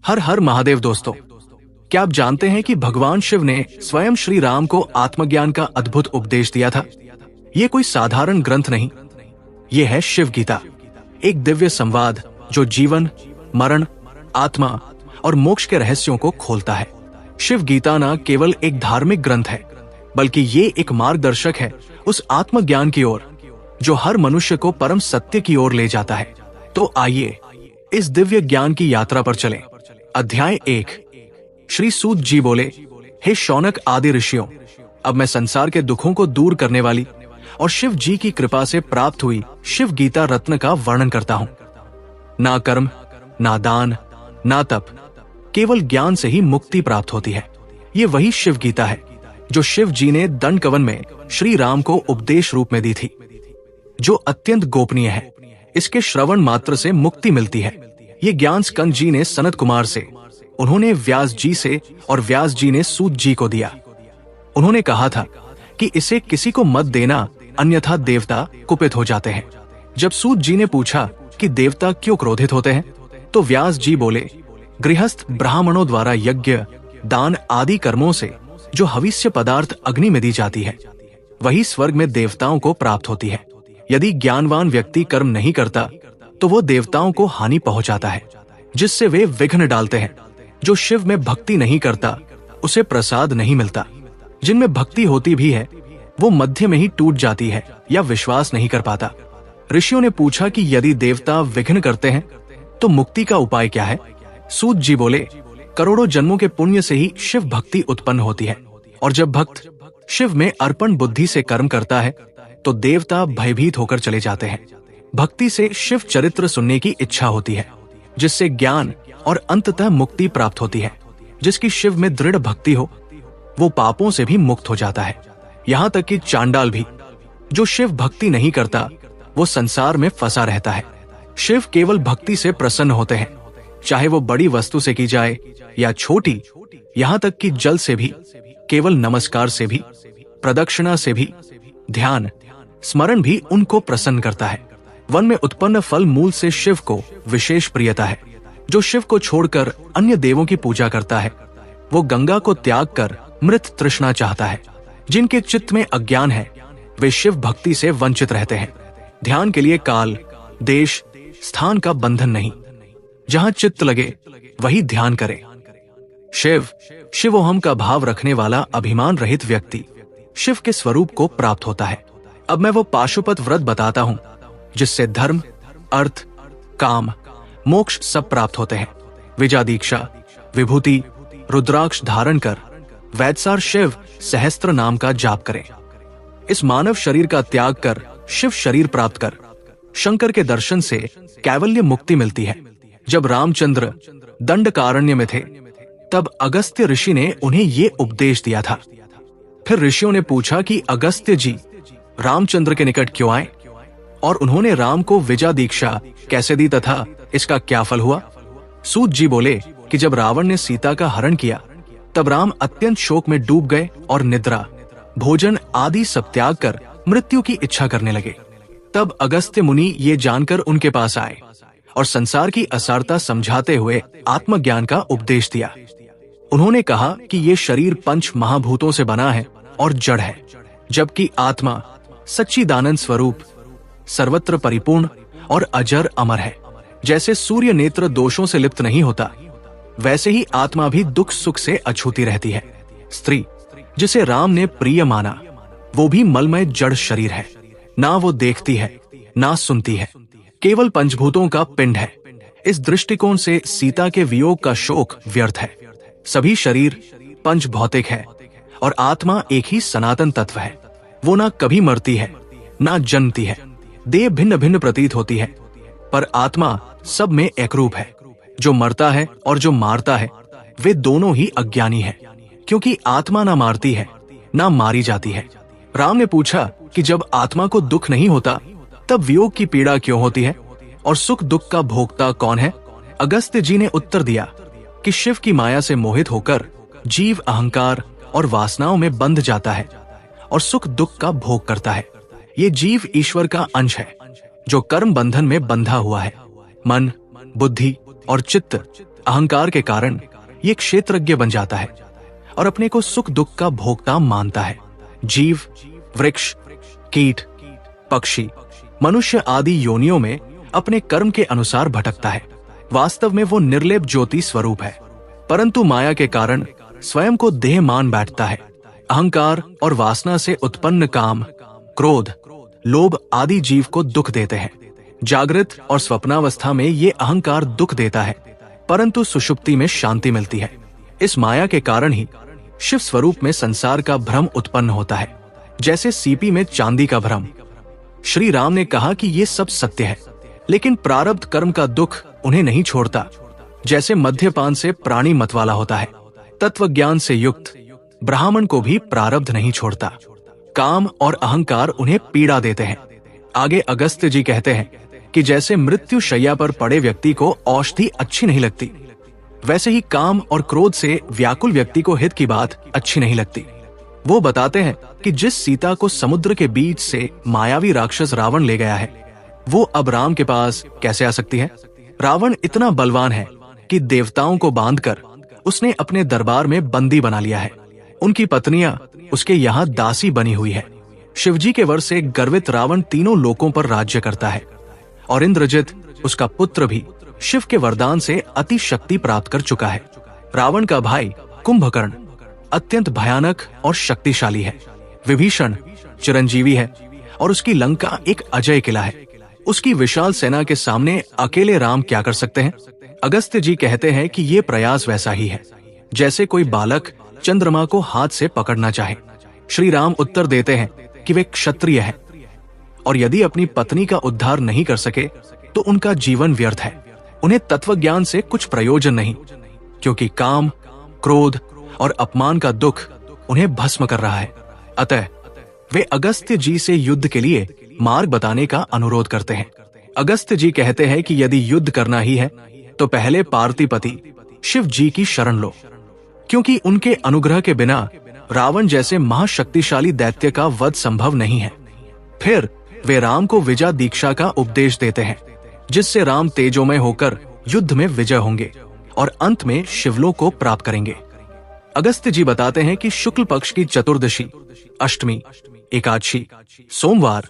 हर हर महादेव दोस्तों, क्या आप जानते हैं कि भगवान शिव ने स्वयं श्री राम को आत्मज्ञान का अद्भुत उपदेश दिया था। ये कोई साधारण ग्रंथ नहीं, ये है शिव गीता, एक दिव्य संवाद जो जीवन, मरण, आत्मा और मोक्ष के रहस्यों को खोलता है। शिव गीता न केवल एक धार्मिक ग्रंथ है, बल्कि ये एक मार्गदर्शक है उस आत्मज्ञान की ओर जो हर मनुष्य को परम सत्य की ओर ले जाता है। तो आइए इस दिव्य ज्ञान की यात्रा पर चलें। अध्याय 1। श्री सूत जी बोले, हे शौनक आदि ऋषियों, अब मैं संसार के दुखों को दूर करने वाली और शिव जी की कृपा से प्राप्त हुई शिव गीता रत्न का वर्णन करता हूँ। ना कर्म, ना दान, ना तप, केवल ज्ञान से ही मुक्ति प्राप्त होती है। ये वही शिव गीता है जो शिव जी ने दंड कवन में श्री राम को उपदेश रूप में दी थी, जो अत्यंत गोपनीय है। इसके श्रवण मात्र से मुक्ति मिलती है। ये ज्ञान स्कंद जी ने सनत कुमार से, उन्होंने व्यास जी से और व्यास जी ने सूत जी को दिया। उन्होंने कहा था कि इसे किसी को मत देना, अन्यथा देवता कुपित हो जाते हैं। जब सूत जी ने पूछा कि देवता क्यों क्रोधित होते हैं, तो व्यास जी बोले, गृहस्थ ब्राह्मणों द्वारा यज्ञ, दान आदि कर्मों से जो हविष्य पदार्थ अग्नि में दी जाती है, वही स्वर्ग में देवताओं को प्राप्त होती है। यदि ज्ञानवान व्यक्ति कर्म नहीं करता तो वो देवताओं को हानि पहुंचाता है, जिससे वे विघ्न डालते हैं। जो शिव में भक्ति नहीं करता उसे प्रसाद नहीं मिलता। जिनमें भक्ति होती भी है वो मध्य में ही टूट जाती है या विश्वास नहीं कर पाता। ऋषियों ने पूछा कि यदि देवता विघ्न करते हैं तो मुक्ति का उपाय क्या है। सूत जी बोले, करोड़ों जन्मों के पुण्य से ही शिव भक्ति उत्पन्न होती है, और जब भक्त शिव में अर्पण बुद्धि से कर्म करता है तो देवता भयभीत होकर चले जाते हैं। भक्ति से शिव चरित्र सुनने की इच्छा होती है, जिससे ज्ञान और अंततः मुक्ति प्राप्त होती है। जिसकी शिव में दृढ़ भक्ति हो वो पापों से भी मुक्त हो जाता है। यहाँ तक कि चांडाल भी, जो शिव भक्ति नहीं करता, वो संसार में फंसा रहता है। शिव केवल भक्ति से प्रसन्न होते हैं, चाहे वो बड़ी वस्तु से की जाए या छोटी। यहाँ तक कि जल से भी, केवल नमस्कार से भी, प्रदक्षिणा से भी, ध्यान स्मरण भी उनको प्रसन्न करता है। वन में उत्पन्न फल मूल से शिव को विशेष प्रियता है। जो शिव को छोड़कर अन्य देवों की पूजा करता है वो गंगा को त्याग कर मृत तृष्णा चाहता है। जिनके चित्त में अज्ञान है वे शिव भक्ति से वंचित रहते हैं। ध्यान के लिए काल, देश, स्थान का बंधन नहीं। जहाँ चित्त लगे वही ध्यान करे। शिव, शिवोहम का भाव रखने वाला अभिमान रहित व्यक्ति शिव के स्वरूप को प्राप्त होता है। अब मैं वो पाशुपत व्रत बताता हूँ जिससे धर्म, अर्थ, काम, मोक्ष सब प्राप्त होते हैं। विजा दीक्षा, विभूति, रुद्राक्ष धारण कर वैदसार शिव सहस्त्र नाम का जाप करें। इस मानव शरीर का त्याग कर शिव शरीर प्राप्त कर शंकर के दर्शन से कैवल्य मुक्ति मिलती है। जब रामचंद्र दंडकारण्य में थे तब अगस्त्य ऋषि ने उन्हें ये उपदेश दिया था। फिर ऋषियों ने पूछा कि अगस्त्य जी रामचंद्र के निकट क्यों आए और उन्होंने राम को विजा दीक्षा कैसे दी तथा इसका क्या फल हुआ। सूत जी बोले कि जब रावण ने सीता का हरण किया तब राम अत्यंत शोक में डूब गए और निद्रा, भोजन आदि सब त्याग कर मृत्यु की इच्छा करने लगे। तब अगस्त्य मुनि ये जानकर उनके पास आए और संसार की असारता समझाते हुए आत्मज्ञान का उपदेश दिया। उन्होंने कहा कि ये शरीर पंच महाभूतों से बना है और जड़ है, जबकि आत्मा सच्चिदानंद स्वरूप सर्वत्र परिपूर्ण और अजर अमर है। जैसे सूर्य नेत्र दोषों से लिप्त नहीं होता, वैसे ही आत्मा भी दुख सुख से अछूती रहती है। स्त्री जिसे राम ने प्रिय माना वो भी मलमय जड़ शरीर है। ना वो देखती है ना सुनती है, केवल पंचभूतों का पिंड है। इस दृष्टिकोण से सीता के वियोग का शोक व्यर्थ है। सभी शरीर पंच भौतिक है और आत्मा एक ही सनातन तत्व है। वो ना कभी मरती है ना जन्मती है। देह भिन्न भिन्न प्रतीत होती है पर आत्मा सब में एकरूप है। जो मरता है और जो मारता है वे दोनों ही अज्ञानी है, क्योंकि आत्मा ना मारती है ना मारी जाती है। राम ने पूछा कि जब आत्मा को दुख नहीं होता तब वियोग की पीड़ा क्यों होती है और सुख दुख का भोक्ता कौन है। अगस्त्य जी ने उत्तर दिया कि शिव की माया से मोहित होकर जीव अहंकार और वासनाओं में बंध जाता है और सुख दुख का भोग करता है। ये जीव ईश्वर का अंश है जो कर्म बंधन में बंधा हुआ है। मन, बुद्धि और चित्त अहंकार के कारण ये क्षेत्रज्ञ बन जाता है और अपने को सुख दुख का भोक्ता मानता है। जीव, वृक्ष, कीट, पक्षी, मनुष्य आदि योनियों में अपने कर्म के अनुसार भटकता है। वास्तव में वो निर्लेप ज्योति स्वरूप है, परंतु माया के कारण स्वयं को देह मान बैठता है। अहंकार और वासना से उत्पन्न काम, क्रोध, लोभ आदि जीव को दुख देते हैं। जागृत और स्वप्नावस्था में ये अहंकार दुख देता है, परंतु सुषुप्ति में शांति मिलती है। इस माया के कारण ही शिव स्वरूप में संसार का भ्रम उत्पन्न होता है, जैसे सीपी में चांदी का भ्रम। श्री राम ने कहा कि ये सब सत्य है, लेकिन प्रारब्ध कर्म का दुख उन्हें नहीं छोड़ता। जैसे मद्यपान से प्राणी मतवाला होता है, तत्व ज्ञान से युक्त ब्राह्मण को भी प्रारब्ध नहीं छोड़ता। काम और अहंकार उन्हें पीड़ा देते हैं। आगे अगस्त्य जी कहते हैं कि जैसे मृत्यु शैया पर पड़े व्यक्ति को औषधि अच्छी नहीं लगती, वैसे ही काम और क्रोध से व्याकुल व्यक्ति को हित की बात अच्छी नहीं लगती। वो बताते हैं कि जिस सीता को समुद्र के बीच से मायावी राक्षस रावण ले गया है, वो अब राम के पास कैसे आ सकती है? रावण इतना बलवान है कि देवताओं को बांधकर उसने अपने दरबार में बंदी बना लिया है। उनकी पत्नियां उसके यहाँ दासी बनी हुई है। शिवजी के वर से गर्वित रावण तीनों लोकों पर राज्य करता है और इंद्रजित उसका पुत्र भी शिव के वरदान से अति शक्ति प्राप्त कर चुका है। रावण का भाई कुंभकर्ण अत्यंत भयानक और शक्तिशाली है। विभीषण चिरंजीवी है और उसकी लंका एक अजय किला है। उसकी विशाल सेना के सामने अकेले राम क्या कर सकते हैं? अगस्त्य जी कहते हैं कि ये प्रयास वैसा ही है जैसे कोई बालक चंद्रमा को हाथ से पकड़ना चाहे। श्री राम उत्तर देते हैं कि वे क्षत्रिय हैं और यदि अपनी पत्नी का उद्धार नहीं कर सके तो उनका जीवन व्यर्थ है। उन्हें तत्व ज्ञान से कुछ प्रयोजन नहीं, क्योंकि काम, क्रोध और अपमान का दुख उन्हें भस्म कर रहा है। अतः वे अगस्त्य जी से युद्ध के लिए मार्ग बताने का अनुरोध करते हैं। अगस्त्य जी कहते हैं कि यदि युद्ध करना ही है तो पहले पार्थिपति शिव जी की शरण लो, क्योंकि उनके अनुग्रह के बिना रावण जैसे महाशक्तिशाली दैत्य का वध संभव नहीं है। फिर वे राम को विजय दीक्षा का उपदेश देते हैं, जिससे राम तेजोमय होकर युद्ध में विजय होंगे और अंत में शिवलोक को प्राप्त करेंगे। अगस्त्य जी बताते हैं कि शुक्ल पक्ष की चतुर्दशी, अष्टमी, एकादशी, सोमवार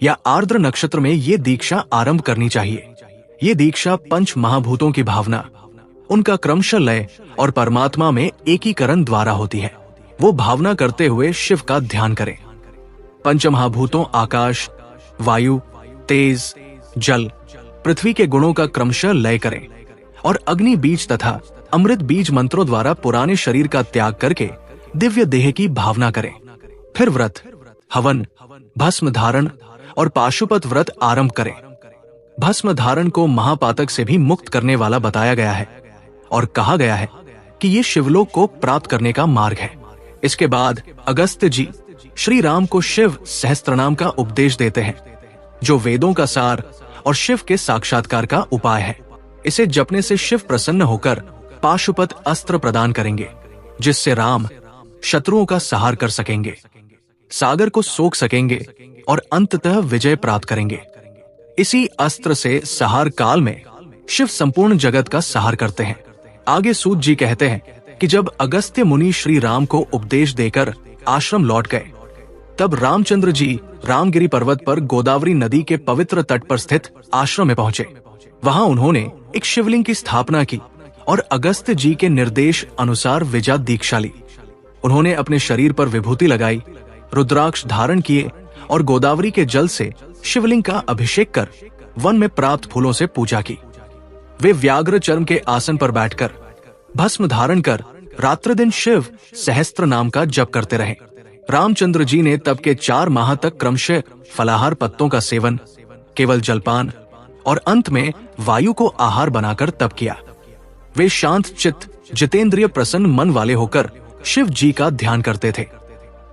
या आर्द्र नक्षत्र में ये दीक्षा आरंभ करनी चाहिए। ये दीक्षा पंच महाभूतों की भावना, उनका क्रमशः लय और परमात्मा में एकीकरण द्वारा होती है। वो भावना करते हुए शिव का ध्यान करें। पंचमहाभूतों आकाश, वायु, तेज, जल, पृथ्वी के गुणों का क्रमशः लय करें और अग्नि बीज तथा अमृत बीज मंत्रों द्वारा पुराने शरीर का त्याग करके दिव्य देह की भावना करें। फिर व्रत, हवन, भस्म धारण और पाशुपत व्रत आरंभ करें। भस्म धारण को महापातक से भी मुक्त करने वाला बताया गया है और कहा गया है कि ये शिवलोक को प्राप्त करने का मार्ग है। इसके बाद अगस्त्य जी श्री राम को शिव सहस्त्रनाम का उपदेश देते हैं, जो वेदों का सार और शिव के साक्षात्कार का उपाय है। इसे जपने से शिव प्रसन्न होकर पाशुपत अस्त्र प्रदान करेंगे, जिससे राम शत्रुओं का संहार कर सकेंगे, सागर को सोख सकेंगे और अंततः विजय प्राप्त करेंगे। इसी अस्त्र से संहार काल में शिव संपूर्ण जगत का संहार करते हैं। आगे सूत जी कहते हैं कि जब अगस्त्य मुनि श्री राम को उपदेश देकर आश्रम लौट गए, तब रामचंद्र जी रामगिरी पर्वत पर गोदावरी नदी के पवित्र तट पर स्थित आश्रम में पहुंचे। वहां उन्होंने एक शिवलिंग की स्थापना की और अगस्त्य जी के निर्देश अनुसार विजय दीक्षा ली। उन्होंने अपने शरीर पर विभूति लगाई, रुद्राक्ष धारण किए और गोदावरी के जल से शिवलिंग का अभिषेक कर वन में प्राप्त फूलों से पूजा की। वे व्याघ्र चर्म के आसन पर बैठकर भस्म धारण कर रात्र दिन शिव सहस्त्र नाम का जप करते रहे। रामचंद्र जी ने तब के 4 माह तक क्रमशः फलाहार पत्तों का सेवन, केवल जलपान और अंत में वायु को आहार बनाकर तप किया। वे शांत चित्त, जितेंद्रिय, प्रसन्न मन वाले होकर शिव जी का ध्यान करते थे।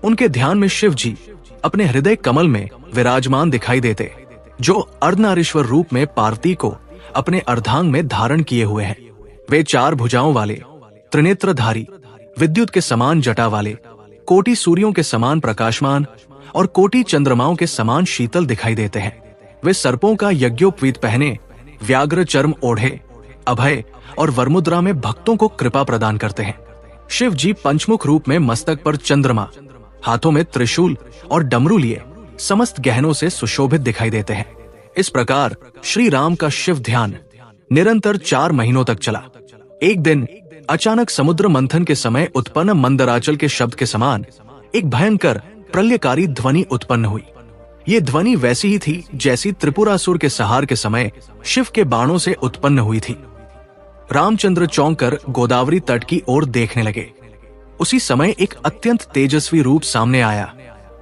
उनके ध्यान में शिव जी अपने हृदय कमल में विराजमान दिखाई देते, जो अर्धनारीश्वर रूप में पार्वती को अपने अर्धांग में धारण किए हुए हैं। वे 4 भुजाओं वाले, त्रिनेत्रधारी, विद्युत के समान जटा वाले, कोटि सूर्यों के समान प्रकाशमान और कोटि चंद्रमाओं के समान शीतल दिखाई देते हैं। वे सर्पों का यज्ञोपवीत पहने, व्याघ्र चर्म ओढ़े, अभय और वरमुद्रा में भक्तों को कृपा प्रदान करते हैं। शिव जी पंचमुख रूप में मस्तक पर चंद्रमा, हाथों में त्रिशूल और डमरू लिए समस्त गहनों से सुशोभित दिखाई देते हैं। इस प्रकार श्री राम का शिव ध्यान निरंतर 4 महीनों तक चला। एक दिन अचानक समुद्र मंथन के समय उत्पन्न मंदराचल के शब्द के समान एक भयंकर प्रलयकारी ध्वनि उत्पन्न हुई। ये ध्वनि वैसी ही थी जैसी त्रिपुरासुर के संहार के समय शिव के बाणों से उत्पन्न हुई थी। रामचंद्र चौंक कर गोदावरी तट की ओर देखने लगे। उसी समय एक अत्यंत तेजस्वी रूप सामने आया,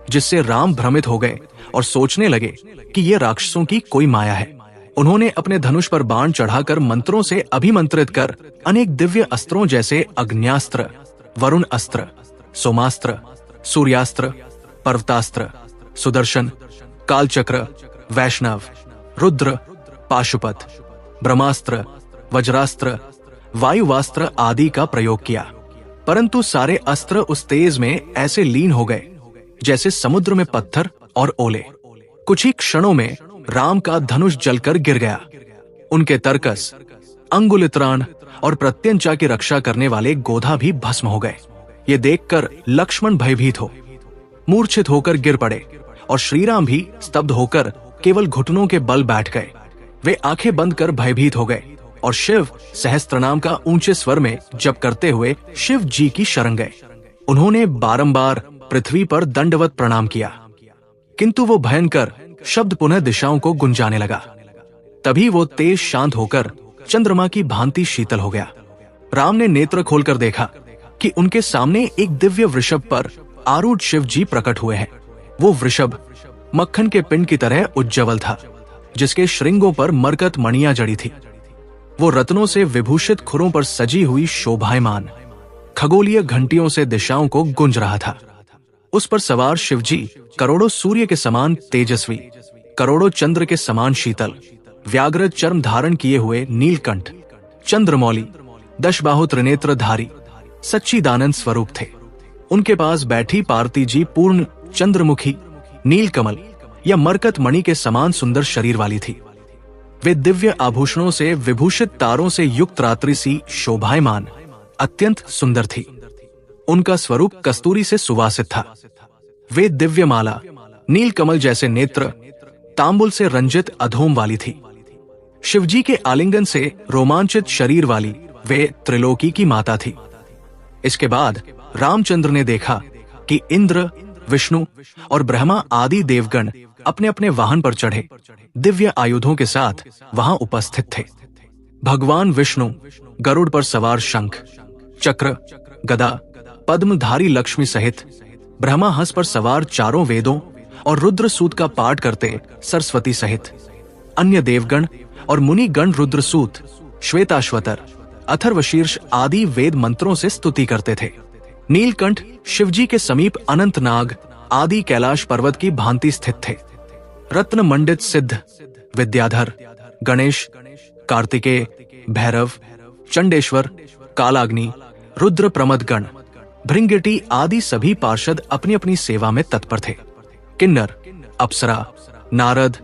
जिससे राम भ्रमित हो गए और सोचने लगे कि ये राक्षसों की कोई माया है। उन्होंने अपने धनुष पर बाण चढ़ाकर मंत्रों से अभिमंत्रित कर अनेक दिव्य अस्त्रों जैसे अग्न्यास्त्र, वरुण अस्त्र, सोमास्त्र, सूर्यास्त्र, पर्वतास्त्र, सुदर्शन, कालचक्र, वैष्णव, रुद्र, पाशुपत, ब्रह्मास्त्र, वज्रास्त्र, वायुवास्त्र आदि का प्रयोग किया, परंतु सारे अस्त्र उस तेज में ऐसे लीन हो गए जैसे समुद्र में पत्थर और ओले। कुछ ही क्षणों में राम का धनुष जलकर गिर गया। उनके तरकस, अंगुलित्राण और प्रत्यंचा की रक्षा करने वाले गोधा भी भस्म हो गए। ये देखकर लक्ष्मण भयभीत हो मूर्छित होकर गिर पड़े और श्रीराम भी स्तब्ध होकर केवल घुटनों के बल बैठ गए। वे आंखें बंद कर भयभीत हो गए और शिव सहस्त्रनाम का ऊंचे स्वर में जप करते हुए शिव जी की शरण गए। उन्होंने बारंबार पृथ्वी पर दंडवत प्रणाम किया, किंतु वो भयंकर शब्द पुनः दिशाओं को गुंजाने लगा। तभी वो तेज शांत होकर चंद्रमा की भांति शीतल हो गया। राम ने नेत्र खोलकर देखा कि उनके सामने एक दिव्य वृषभ पर आरूढ़ शिव जी प्रकट हुए हैं। वो वृषभ मक्खन के पिंड की तरह उज्ज्वल था, जिसके श्रृंगों पर मरकत मणियां जड़ी थी। वो रत्नों से विभूषित खुरों पर सजी हुई शोभायमान खगोलीय घंटियों से दिशाओं को गूंज रहा था। उस पर सवार शिवजी करोड़ों सूर्य के समान तेजस्वी, करोड़ों चंद्र के समान शीतल, व्याघ्र चर्म धारण किए हुए नीलकंठ, चंद्रमौली, 10 बाहु त्रिनेत्रधारी सच्चिदानंद स्वरूप थे। उनके पास बैठी पार्वती जी पूर्ण चंद्रमुखी, नीलकमल या मरकत मणि के समान सुंदर शरीर वाली थी। वे दिव्य आभूषणों से विभूषित तारों से युक्त रात्रि सी शोभायमान अत्यंत सुंदर थी। उनका स्वरूप कस्तूरी से सुवासित था। वे दिव्य माला, नीलकमल जैसे नेत्र, तांबुल से रंजित अधोम वाली थी। शिवजी के आलिंगन से रोमांचित शरीर वाली वे त्रिलोकी की माता थी। इसके बाद रामचंद्र ने देखा कि इंद्र, विष्णु और ब्रह्मा आदि देवगण अपने अपने वाहन पर चढ़े दिव्य आयुधों के साथ वहां उपस्थित थे। भगवान विष्णु गरुड़ पर सवार शंख, चक्र, गदा, पद्मधारी लक्ष्मी सहित ब्रह्मा हंस पर सवार चारों वेदों और रुद्र सूत का पाठ करते सरस्वती सहित अन्य देवगण और मुनिगण रुद्रसूत, श्वेताश्वतर, अथर्वशीर्ष आदि वेद मंत्रों से स्तुति करते थे। नीलकंठ शिवजी के समीप अनंतनाग आदि कैलाश पर्वत की भांति स्थित थे। रत्न मंडित सिद्ध, विद्याधर, गणेश, कार्तिकेय, भैरव, चंडेश्वर, कालाग्नि, रुद्र प्रमदगण, भृंगिटी आदि सभी पार्षद अपनी अपनी सेवा में तत्पर थे। किन्नर, अप्सरा, नारद,